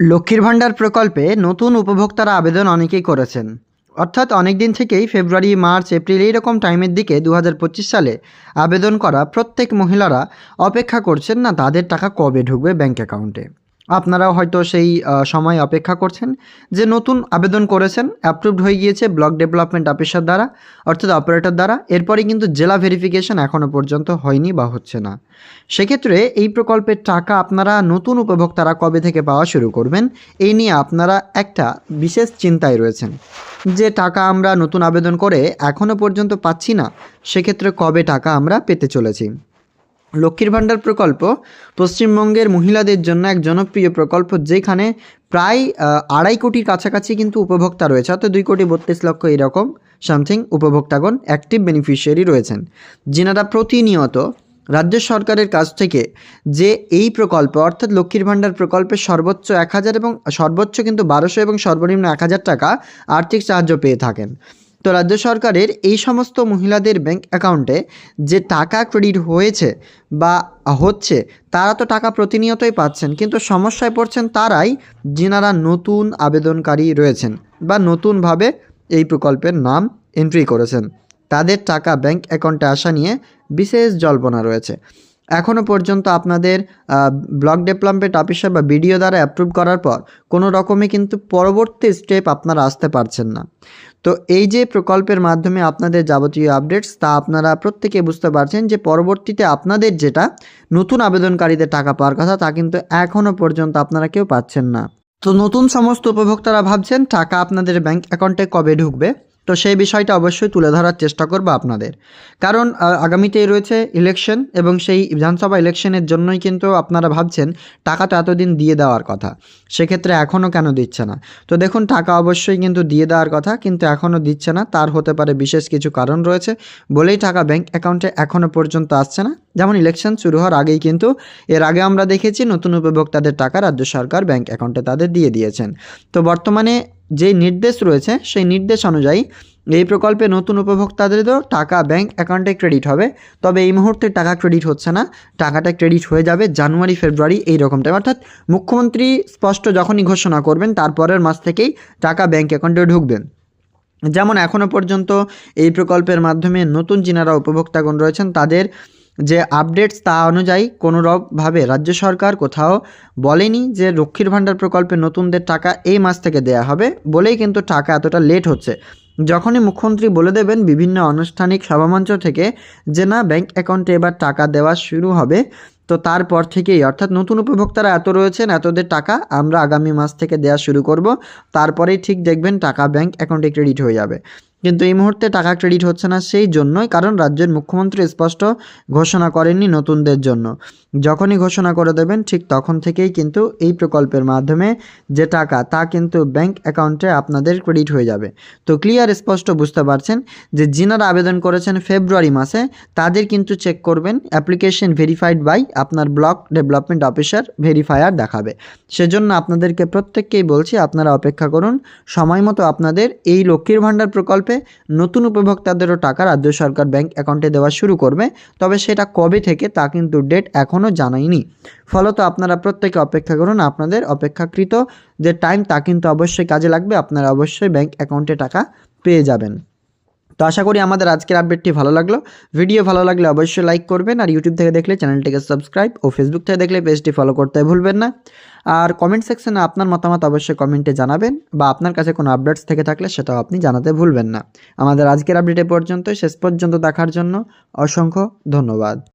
লক্ষ্মীর ভাণ্ডার প্রকল্পে নতুন উপভোক্তারা আবেদন অনেকেই করেছেন। অর্থাৎ অনেক দিন থেকেই ফেব্রুয়ারি, মার্চ, এপ্রিল এইরকম টাইমের দিকে 2025 সালে আবেদন করা প্রত্যেক মহিলারা অপেক্ষা করছেন না তাদের টাকা কবে ঢুকবে ব্যাঙ্ক অ্যাকাউন্টে। আপনারাও হয়তো সেই সময় অপেক্ষা করছেন যে নতুন আবেদন করেছেন, অ্যাপ্রুভড হয়ে গিয়েছে ব্লক ডেভেলপমেন্ট অফিসার দ্বারা, অর্থাৎ অপারেটর দ্বারা। এরপরে কিন্তু জেলা ভেরিফিকেশন এখনও পর্যন্ত হয়নি বা হচ্ছে না। সেক্ষেত্রে এই প্রকল্পের টাকা আপনারা নতুন উপভোক্তারা কবে থেকে পাওয়া শুরু করবেন, এই নিয়ে আপনারা একটা বিশেষ চিন্তায় রয়েছেন যে টাকা আমরা নতুন আবেদন করে এখনও পর্যন্ত পাচ্ছি না, সেক্ষেত্রে কবে টাকা আমরা পেতে চলেছি। লক্ষ্মীর ভাণ্ডার প্রকল্প পশ্চিমবঙ্গের মহিলাদের জন্য এক জনপ্রিয় প্রকল্প, যেখানে প্রায় 2.5 কোটির কাছাকাছি কিন্তু উপভোক্তা রয়েছে, অর্থাৎ 2,32,00,000 এরকম সামথিং উপভোক্তাগণ অ্যাক্টিভ বেনিফিশিয়ারি রয়েছেন, যিনারা প্রতিনিয়ত রাজ্য সরকারের কাছ থেকে যে এই প্রকল্প অর্থাৎ লক্ষ্মীর ভাণ্ডার প্রকল্পের সর্বোচ্চ 1,000 এবং সর্বোচ্চ কিন্তু 1200 এবং সর্বনিম্ন 1,000 টাকা আর্থিক সাহায্য পেয়ে থাকেন। তো রাজ্য সরকারের এই সমস্ত মহিলাদের ব্যাংক অ্যাকাউন্টে যে টাকা ক্রেডিট হয়েছে বা হচ্ছে, তারা তো টাকা প্রতিনিয়তই পাচ্ছেন, কিন্তু সমস্যায় পড়ছেন তারাই যিনারা নতুন আবেদনকারী রয়েছেন বা নতুনভাবে এই প্রকল্পের নাম এন্ট্রি করেছেন। তাদের টাকা ব্যাংক অ্যাকাউন্টে আসা নিয়ে বিশেষ জল্পনা রয়েছে। এখনও পর্যন্ত আপনাদের ব্লক ডেভেলপমেন্ট অফিসার বা বিডিও দ্বারা অ্যাপ্রুভ করার পর কোনো রকমে কিন্তু পরবর্তী স্টেপ আপনারা আসতে পারছেন না। তো এই যে প্রকল্পের মাধ্যমে আপনাদের যাবতীয় আপডেটস, তা আপনারা প্রত্যেকে বুঝতে পারছেন যে পরবর্তীতে আপনাদের যেটা নতুন আবেদনকারীদের টাকা পাওয়ার কথা, তা কিন্তু এখনও পর্যন্ত আপনারা কেউ পাচ্ছেন না। তো নতুন সমস্ত উপভোক্তারা ভাবছেন টাকা আপনাদের ব্যাংক অ্যাকাউন্টে কবে ঢুকবে। তো সেই বিষয়টা অবশ্যই তুলে ধরার চেষ্টা করব আপনাদের, কারণ আগামীতেই রয়েছে ইলেকশন এবং সেই বিধানসভা ইলেকশনের জন্যই কিন্তু আপনারা ভাবছেন টাকা তো এতদিন দিয়ে দেওয়ার কথা, সেক্ষেত্রে এখনও কেন দিচ্ছে না। তো দেখুন, টাকা অবশ্যই কিন্তু দিয়ে দেওয়ার কথা, কিন্তু এখনও দিচ্ছে না। তার হতে পারে বিশেষ কিছু কারণ রয়েছে বলেই টাকা ব্যাংক অ্যাকাউন্টে এখনও পর্যন্ত আসছে না। যেমন ইলেকশন শুরু হওয়ার আগেই কিন্তু এর আগে আমরা দেখেছি নতুন উপভোক্তাদের টাকা রাজ্য সরকার ব্যাংক অ্যাকাউন্টে তাদের দিয়ে দিয়েছেন। তো বর্তমানে যে নির্দেশ রয়েছে সেই নির্দেশ অনুযায়ী এই প্রকল্পে নতুন উপভোক্তাদেরও টাকা ব্যাংক অ্যাকাউন্টে ক্রেডিট হবে। তবে এই মুহূর্তে টাকা ক্রেডিট হচ্ছে না, টাকাটা ক্রেডিট হয়ে যাবে জানুয়ারি, ফেব্রুয়ারি এইরকম টাইম, অর্থাৎ মুখ্যমন্ত্রী স্পষ্ট যখনই ঘোষণা করবেন তারপরের মাস থেকেই টাকা ব্যাংক অ্যাকাউন্টে ঢুকবেন। যেমন এখনও পর্যন্ত এই প্রকল্পের মাধ্যমে নতুন যিনারা উপভোক্তাগণ রয়েছেন তাদের যে আপডেটস, তা অনুযায়ী কোনোভাবে রাজ্য সরকার কোথাও বলেনি যে লক্ষ্মীর ভাণ্ডার প্রকল্পে নতুনদের টাকা এই মাস থেকে দেয়া হবে, বলেই কিন্তু টাকা এতটা লেট হচ্ছে। যখনই মুখ্যমন্ত্রী বলে দেবেন বিভিন্ন আনুষ্ঠানিক সভামঞ্চ থেকে যে না ব্যাংক অ্যাকাউন্টে এবার টাকা দেওয়া শুরু হবে, তো তারপর থেকেই অর্থাৎ নতুন উপভোক্তারা এত রয়েছেন, এতদের টাকা আমরা আগামী মাস থেকে দেওয়া শুরু করব, তারপরেই ঠিক দেখবেন টাকা ব্যাংক অ্যাকাউন্টে ক্রেডিট হয়ে যাবে। কিন্তু এই মুহূর্তে টাকা ক্রেডিট হচ্ছে না, সেই জন্যই কারণ রাজ্যের মুখ্যমন্ত্রী স্পষ্ট ঘোষণা করেননি নতুনদের জন্য। যখনই ঘোষণা করে দেবেন ঠিক তখন থেকেই কিন্তু এই প্রকল্পের মাধ্যমে যে টাকা তা কিন্তু ব্যাংক অ্যাকাউন্টে আপনাদের ক্রেডিট হয়ে যাবে। তো ক্লিয়ার স্পষ্ট বুঝতে পারছেন যে যিনারা আবেদন করেছেন ফেব্রুয়ারি মাসে, তাদের কিন্তু চেক করবেন অ্যাপ্লিকেশন ভেরিফাইড বাই আপনার ব্লক ডেভেলপমেন্ট অফিসার ভেরিফায়ার দেখাবে। সেজন্য আপনাদেরকে প্রত্যেককেই বলছি আপনারা অপেক্ষা করুন, সময় মতো আপনাদের এই লক্ষ্মীর ভাণ্ডার প্রকল্পে নতুন উপভোক্তাদেরও টাকা রাজ্য সরকার ব্যাংক অ্যাকাউন্টে দেওয়া শুরু করবে। তবে সেটা কবে থেকে তা কিন্তু ডেট এখনও জানায়নি। ফলত আপনারা প্রত্যেকে অপেক্ষা করুন, আপনাদের অপেক্ষাকৃত যে টাইম তা কিন্তু অবশ্যই কাজে লাগবে, আপনারা অবশ্যই ব্যাংক অ্যাকাউন্টে টাকা পেয়ে যাবেন। তো আশা করি আমাদের আজকের আপডেটটি ভালো লাগলো। ভিডিও ভালো লাগলে অবশ্যই লাইক করবেন, আর ইউটিউব থেকে দেখলে চ্যানেলটিকে সাবস্ক্রাইব ও ফেসবুক থেকে দেখলে পেজটি ফলো করতে ভুলবেন না। আর কমেন্ট সেকশনে আপনার মতামত অবশ্যই কমেন্টে জানাবেন, বা আপনার কাছে কোনো আপডেটস থেকে থাকলে সেটাও আপনি জানাতে ভুলবেন না। আমাদের আজকের আপডেট পর্যন্ত, শেষ পর্যন্ত দেখার জন্য অসংখ্য ধন্যবাদ।